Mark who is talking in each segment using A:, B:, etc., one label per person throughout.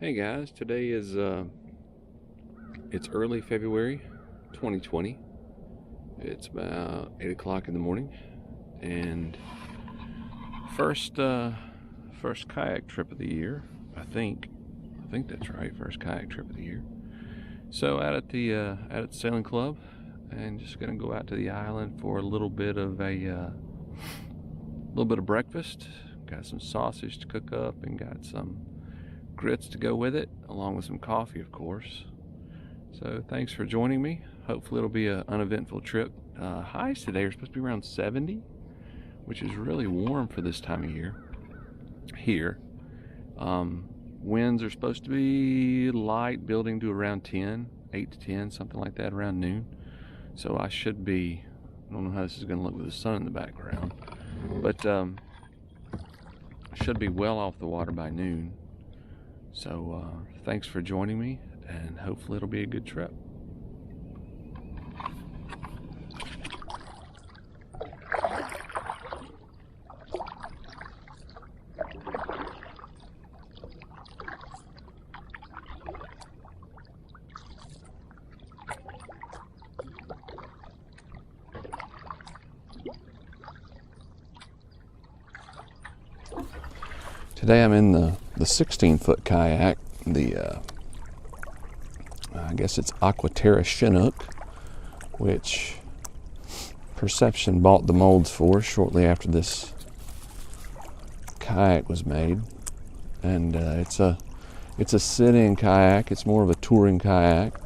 A: Hey guys, today is it's early February 2020. It's about 8 o'clock in the morning, and first kayak trip of the year. I think that's right. First kayak trip of the year. So out at the sailing club, and just gonna go out to the island for a little bit of breakfast. Got some sausage to cook up, and got some grits to go with it, along with some coffee, of course. So thanks for joining me. Hopefully it'll be an uneventful trip. Highs today are supposed to be around 70, which is really warm for this time of year here. Winds are supposed to be light, building to around 10, 8 to 10, something like that, around noon. So I don't know how this is going to look with the sun in the background, but should be well off the water by noon. So thanks for joining me, and hopefully it'll be a good trip. Today I'm in the 16-foot kayak, I guess it's Aquaterra Chinook, which Perception bought the molds for shortly after this kayak was made. And it's a sit-in kayak. It's more of a touring kayak,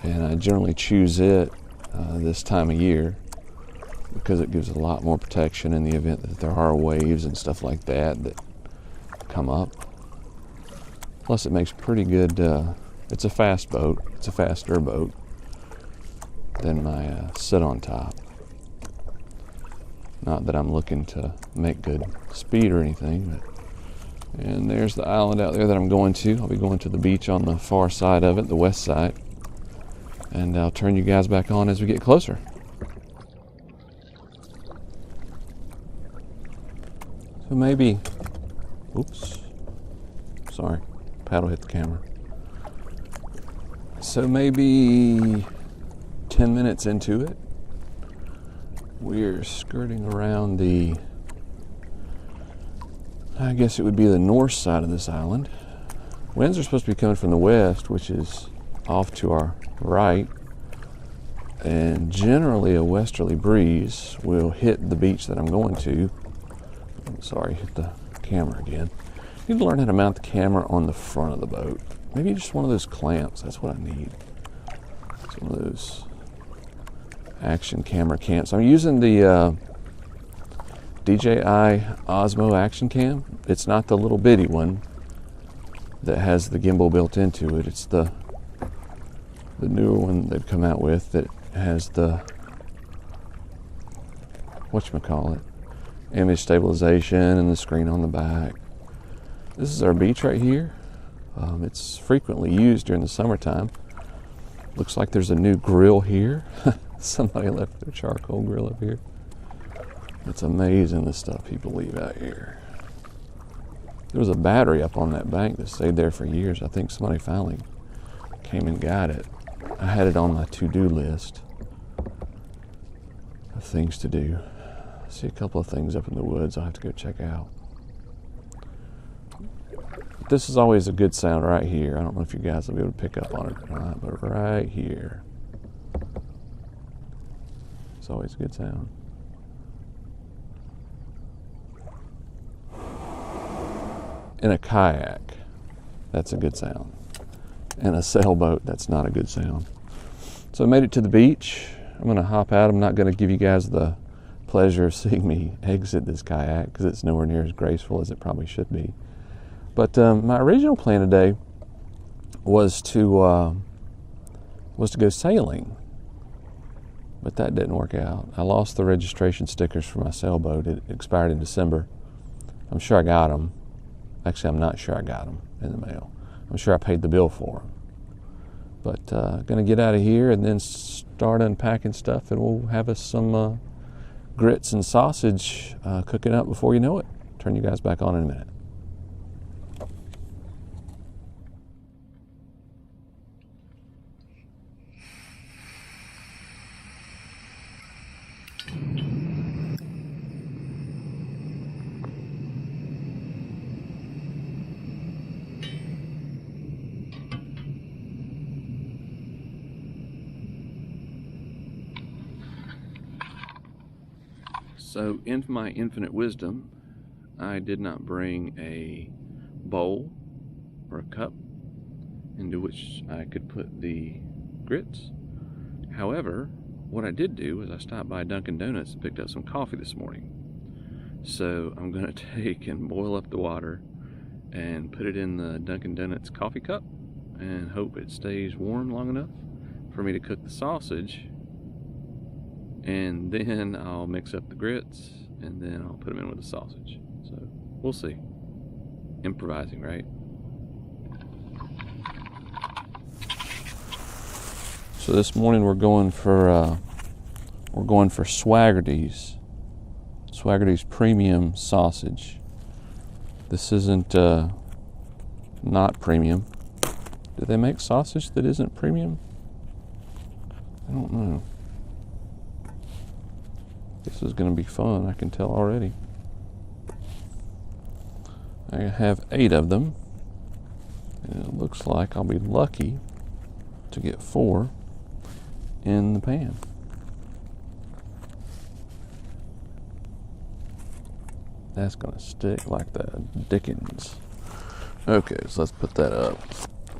A: and I generally choose it this time of year because it gives a lot more protection in the event that there are waves and stuff like that come up. Plus it makes pretty good, it's a fast boat. It's a faster boat than my sit on top. Not that I'm looking to make good speed or anything, but, and there's the island out there that I'm going to. I'll be going to the beach on the far side of it, the west side, and I'll turn you guys back on as we get closer. So maybe, oops, sorry, paddle hit the camera. So maybe 10 minutes into it, we're skirting around I guess it would be the north side of this island. Winds are supposed to be coming from the west, which is off to our right, and generally a westerly breeze will hit the beach that I'm going to. I'm sorry, hit the camera again. I need to learn how to mount the camera on the front of the boat. Maybe just one of those clamps. That's what I need. It's one of those action camera clamps. I'm using the DJI Osmo Action Cam. It's not the little bitty one that has the gimbal built into it. It's the newer one they've come out with that has the whatchamacallit, image stabilization and the screen on the back. This is our beach right here. It's frequently used during the summertime. Looks like there's a new grill here. Somebody left their charcoal grill up here. It's amazing the stuff people leave out here. There was a battery up on that bank that stayed there for years. I think somebody finally came and got it. I had it on my to-do list of things to do. I see a couple of things up in the woods I'll have to go check out. This is always a good sound right here. I don't know if you guys will be able to pick up on it or not, but right here, it's always a good sound. In a kayak, that's a good sound. In a sailboat, that's not a good sound. So I made it to the beach. I'm going to hop out. I'm not going to give you guys the pleasure of seeing me exit this kayak because it's nowhere near as graceful as it probably should be. But my original plan today was to go sailing, but that didn't work out. I lost the registration stickers for my sailboat. It expired in December. I'm sure I got them. Actually, I'm not sure I got them in the mail. I'm sure I paid the bill for them. But going to get out of here and then start unpacking stuff, and we'll have us some grits and sausage cooking up before you know it. Turn you guys back on in a minute. So in my infinite wisdom, I did not bring a bowl or a cup into which I could put the grits. However, what I did do was I stopped by Dunkin' Donuts and picked up some coffee this morning. So I'm going to take and boil up the water and put it in the Dunkin' Donuts coffee cup and hope it stays warm long enough for me to cook the sausage. And then I'll mix up the grits and then I'll put them in with the sausage. So we'll see. Improvising, right? So this morning we're going for Swaggerty's premium sausage. This isn't not premium. Do they make sausage that isn't premium? I don't know. This is going to be fun, I can tell already. I have 8 of them, and it looks like I'll be lucky to get 4 in the pan. That's going to stick like the Dickens. Okay, so let's put that up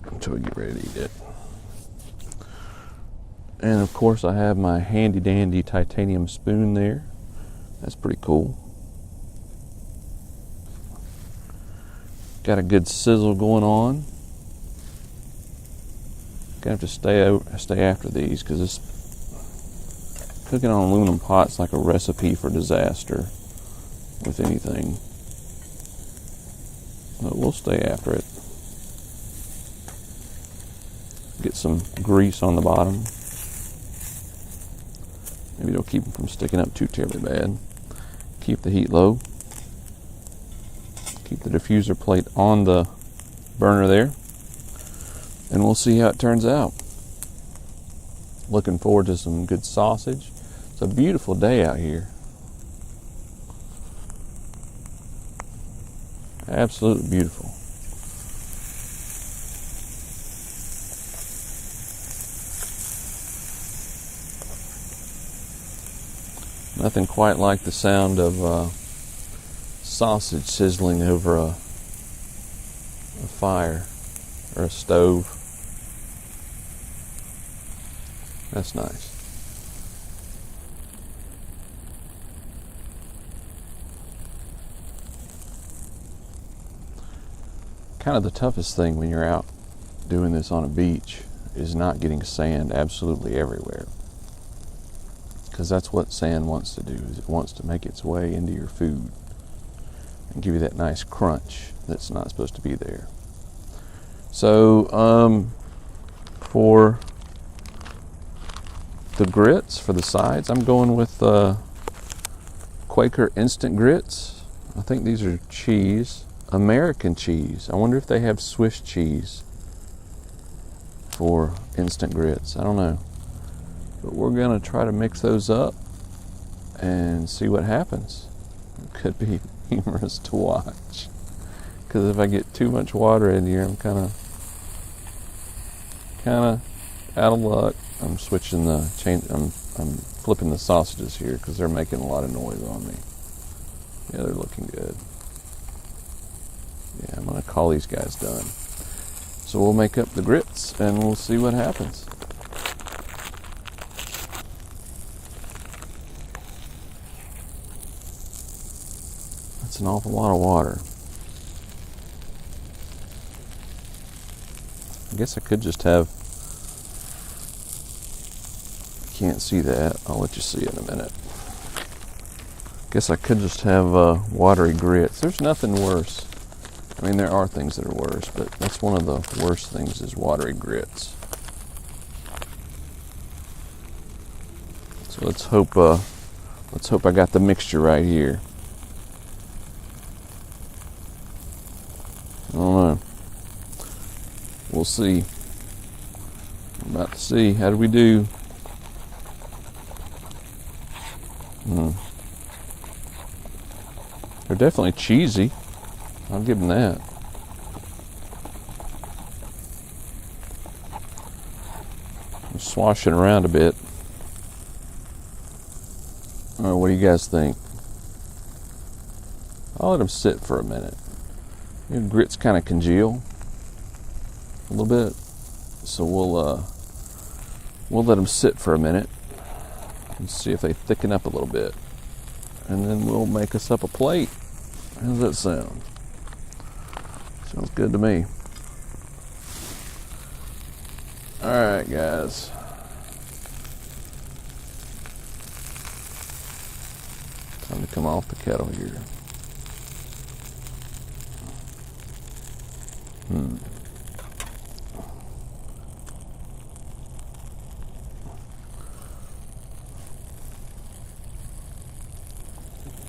A: until we get ready to eat it. And of course I have my handy dandy titanium spoon there. That's pretty cool. Got a good sizzle going on. Gonna have to stay after these because this cooking on aluminum pot's like a recipe for disaster with anything. But we'll stay after it. Get some grease on the bottom. Maybe it'll keep them from sticking up too terribly bad. Keep the heat low. Keep the diffuser plate on the burner there. And we'll see how it turns out. Looking forward to some good sausage. It's a beautiful day out here. Absolutely beautiful. Nothing quite like the sound of sausage sizzling over a fire or a stove. That's nice. Kind of the toughest thing when you're out doing this on a beach is not getting sand absolutely everywhere. Because that's what sand wants to do, is it wants to make its way into your food and give you that nice crunch that's not supposed to be there. So for the grits, for the sides, I'm going with Quaker instant grits. I think these are cheese, American cheese. I wonder if they have Swiss cheese for instant grits. I don't know. But we're going to try to mix those up and see what happens. It could be humorous to watch. Because if I get too much water in here, I'm kind of out of luck. I'm switching the chain. I'm flipping the sausages here because they're making a lot of noise on me. Yeah, they're looking good. Yeah, I'm going to call these guys done. So we'll make up the grits and we'll see what happens. That's an awful lot of water. I guess I could just have, can't see that, I'll let you see it in a minute. Guess I could just have watery grits. There's nothing worse. I mean, there are things that are worse, but that's one of the worst things is watery grits. So let's hope I got the mixture right here. I don't know. We'll see. I'm about to see. How do we do? They're definitely cheesy. I'll give them that. I'm swashing around a bit. What do you guys think? I'll let them sit for a minute. You know, grits kind of congeal a little bit, so we'll let them sit for a minute and see if they thicken up a little bit, and then we'll make us up a plate. How does that sound? Sounds good to me. All right, guys. Time to come off the kettle here.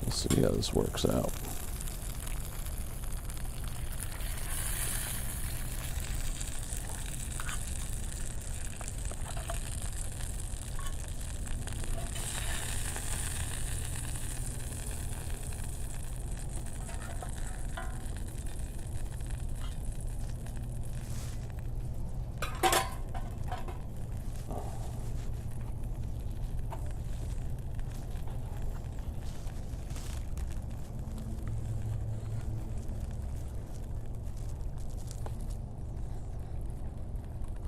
A: Let's see how this works out.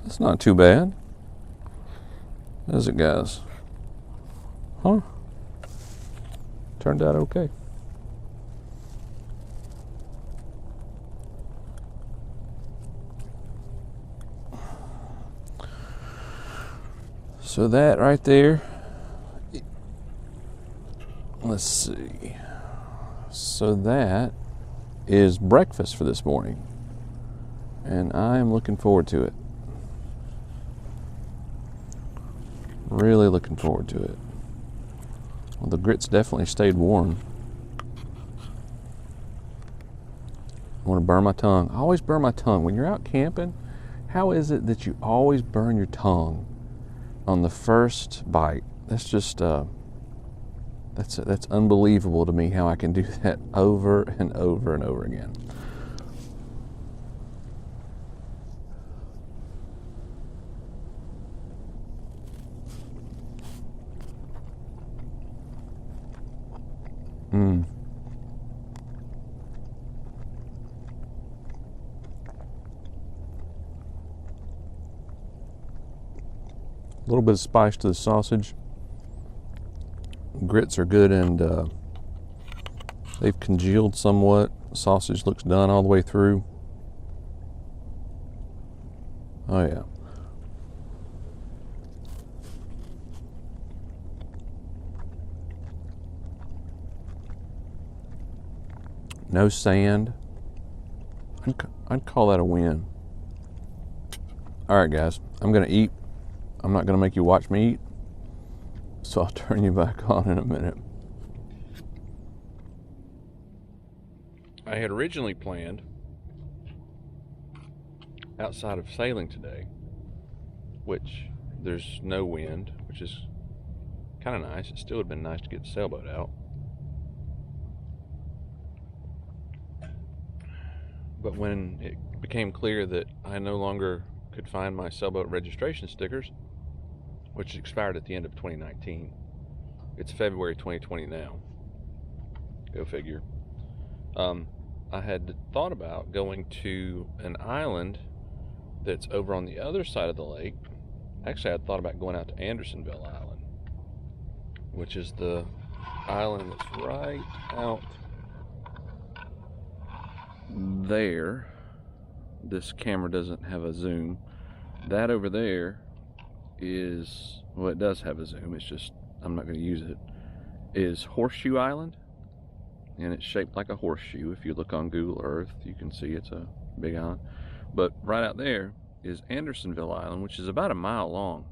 A: That's not too bad, is it, guys? Huh? Turned out okay. So that right there, let's see. So that is breakfast for this morning, and I am looking forward to it. Really looking forward to it. Well, the grits definitely stayed warm. I want to burn my tongue. I always burn my tongue. When you're out camping, how is it that you always burn your tongue on the first bite? That's just, that's unbelievable to me how I can do that over and over and over again. A little bit of spice to the sausage. Grits are good, and they've congealed somewhat. Sausage looks done all the way through. Oh yeah. No sand. I'd call that a win. All right, guys, I'm gonna eat. I'm not gonna make you watch me eat, so I'll turn you back on in a minute. I had originally planned, outside of sailing today, which there's no wind, which is kind of nice. It still would have been nice to get the sailboat out. But when it became clear that I no longer could find my sailboat registration stickers, which expired at the end of 2019. It's February 2020 now. Go figure. I had thought about going to an island that's over on the other side of the lake. Actually, I had thought about going out to Andersonville Island, which is the island that's right out there. This camera doesn't have a zoom. That over there is, well, it does have a zoom, it's just I'm not going to use it, is Horseshoe Island, and it's shaped like a horseshoe. If you look on Google Earth, you can see it's a big island. But right out there is Andersonville Island, which is about a mile long.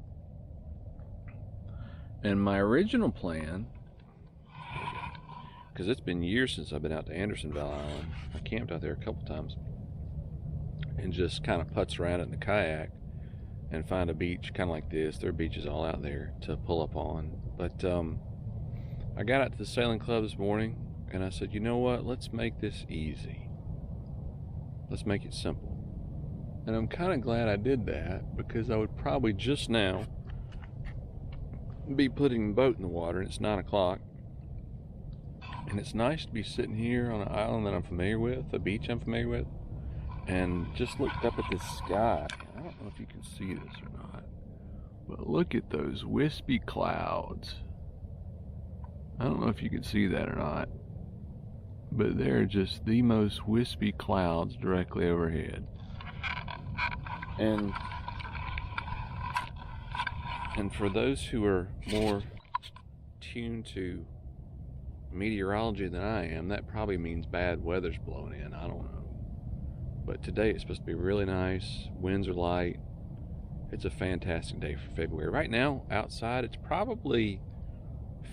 A: And my original plan, because it's been years since I've been out to Andersonville Island, I camped out there a couple times and just kind of putz around in the kayak and find a beach kind of like this. There are beaches all out there to pull up on. But I got out to the sailing club this morning and I said, you know what, let's make this easy. Let's make it simple. And I'm kind of glad I did that, because I would probably just now be putting the boat in the water, and it's 9 o'clock. And it's nice to be sitting here on an island that I'm familiar with, a beach I'm familiar with, and just looked up at this sky. I don't know if you can see this or not, but look at those wispy clouds. I don't know if you can see that or not, but they're just the most wispy clouds directly overhead. And for those who are more tuned to meteorology than I am, that probably means bad weather's blowing in. I don't know. But today it's supposed to be really nice. Winds are light. It's a fantastic day for February. Right now, outside, it's probably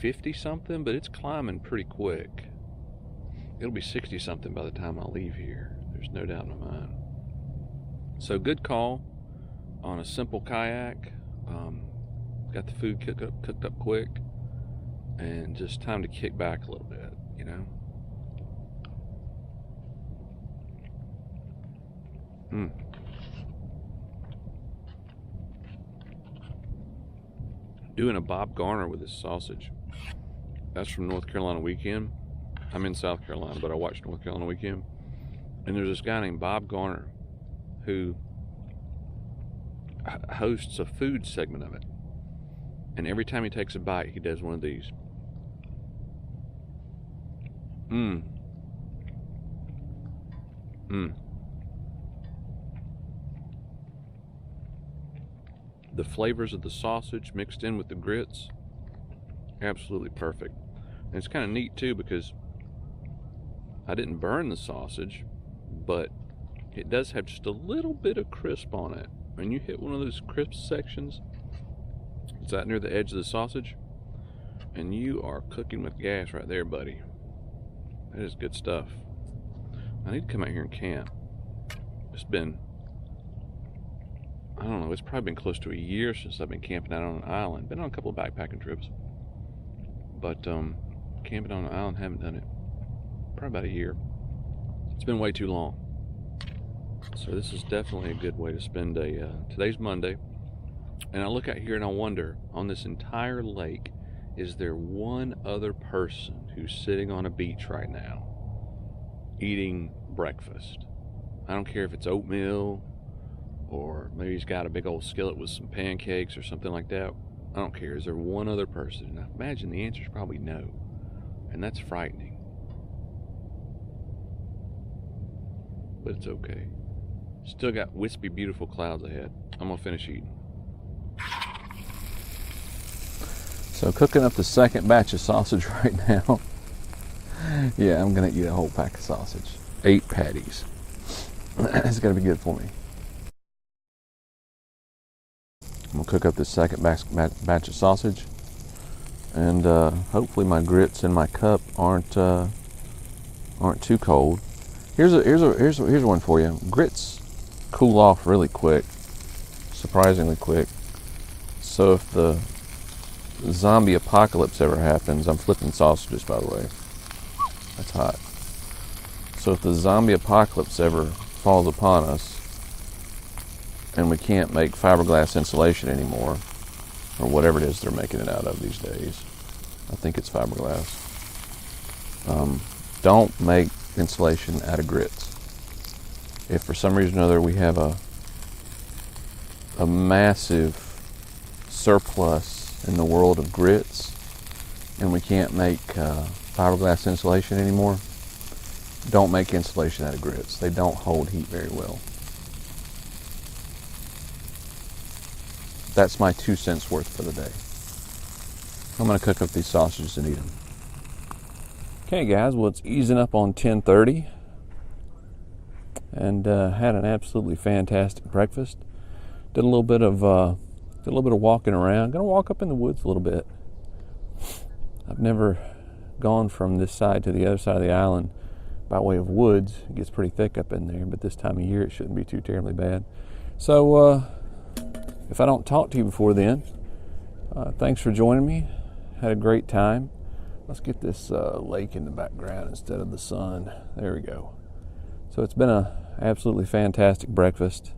A: 50 something, but it's climbing pretty quick. It'll be 60 something by the time I leave here. There's no doubt in my mind. So good call on a simple kayak. Got the food cooked up quick, and just time to kick back a little bit, you know. Doing a Bob Garner with this sausage. That's from North Carolina Weekend. I'm in South Carolina, but I watched North Carolina Weekend. And there's this guy named Bob Garner who hosts a food segment of it. And every time he takes a bite, he does one of these. The flavors of the sausage mixed in with the grits, absolutely perfect. And it's kind of neat too, because I didn't burn the sausage, but it does have just a little bit of crisp on it. When you hit one of those crisp sections, it's out near the edge of the sausage, and you are cooking with gas right there, buddy. That is good stuff. I need to come out here and camp. It's been, I don't know, it's probably been close to a year since I've been camping out on an island. Been on a couple of backpacking trips, but camping on an island, haven't done it probably about a year. It's been way too long. So this is definitely a good way to spend a, today's Monday, and I look out here and I wonder, on this entire lake, is there one other person who's sitting on a beach right now eating breakfast? I don't care if it's oatmeal, or maybe he's got a big old skillet with some pancakes or something like that. I don't care. Is there one other person? And I imagine the answer is probably no. And that's frightening. But it's okay. Still got wispy, beautiful clouds ahead. I'm gonna finish eating. So cooking up the second batch of sausage right now. Yeah, I'm gonna eat a whole pack of sausage. 8 patties. It's gonna be good for me. I'm gonna cook up this second batch of sausage, and hopefully my grits in my cup aren't too cold. Here's one for you. Grits cool off really quick, surprisingly quick. So if the zombie apocalypse ever happens, I'm flipping sausages, by the way. That's hot. So if the zombie apocalypse ever falls upon us, and we can't make fiberglass insulation anymore, or whatever it is they're making it out of these days, I think it's fiberglass. Don't make insulation out of grits. If for some reason or other we have a massive surplus in the world of grits, and we can't make fiberglass insulation anymore, don't make insulation out of grits. They don't hold heat very well. That's my 2 cents worth for the day. I'm going to cook up these sausages and eat them. Okay guys, well, it's easing up on 10:30, and had an absolutely fantastic breakfast. Did a little bit of walking around. Gonna walk up in the woods a little bit. I've never gone from this side to the other side of the island by way of woods. It gets pretty thick up in there, but this time of year it shouldn't be too terribly bad. So if I don't talk to you before then, thanks for joining me. Had a great time. Let's get this lake in the background instead of the sun. There we go. So it's been an absolutely fantastic breakfast.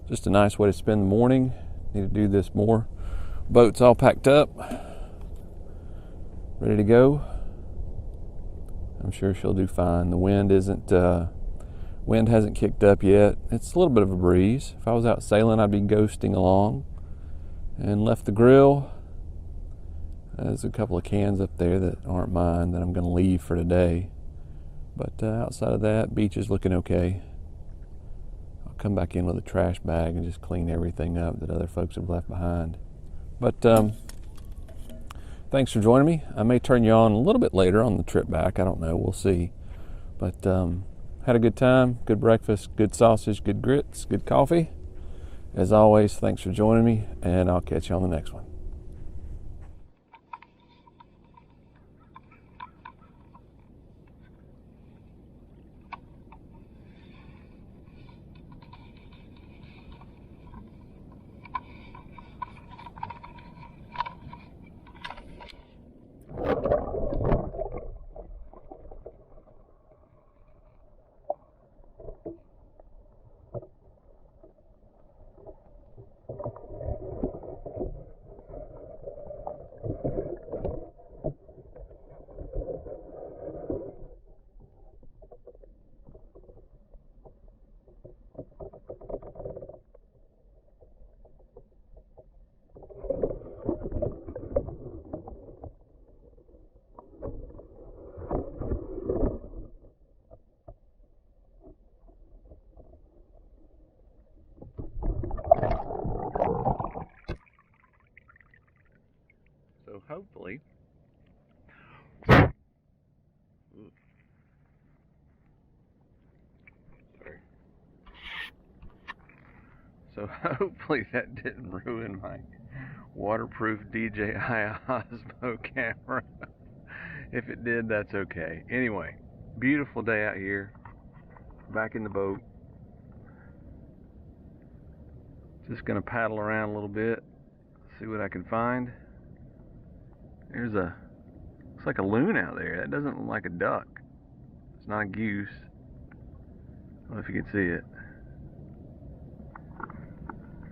A: Just a nice way to spend the morning. Need to do this more. Boat's all packed up, ready to go. I'm sure she'll do fine. The wind hasn't kicked up yet. It's a little bit of a breeze. If I was out sailing, I'd be ghosting along. And left the grill. There's a couple of cans up there that aren't mine that I'm going to leave for today. But outside of that, beach is looking okay. I'll come back in with a trash bag and just clean everything up that other folks have left behind. But thanks for joining me. I may turn you on a little bit later on the trip back. I don't know. We'll see. But had a good time, good breakfast, good sausage, good grits, good coffee. As always, thanks for joining me, and I'll catch you on the next one. So hopefully, that didn't ruin my waterproof DJI Osmo camera. If it did, that's okay. Anyway, beautiful day out here. Back in the boat. Just gonna paddle around a little bit, see what I can find. Looks like a loon out there. That doesn't look like a duck. It's not a goose. I don't know if you can see it.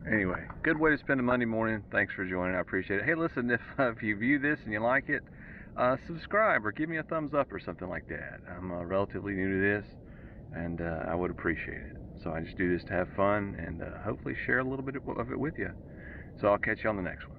A: Anyway, good way to spend a Monday morning. Thanks for joining. I appreciate it. Hey, listen, if you view this and you like it, subscribe or give me a thumbs up or something like that. I'm relatively new to this, and I would appreciate it. So I just do this to have fun and hopefully share a little bit of it with you. So I'll catch you on the next one.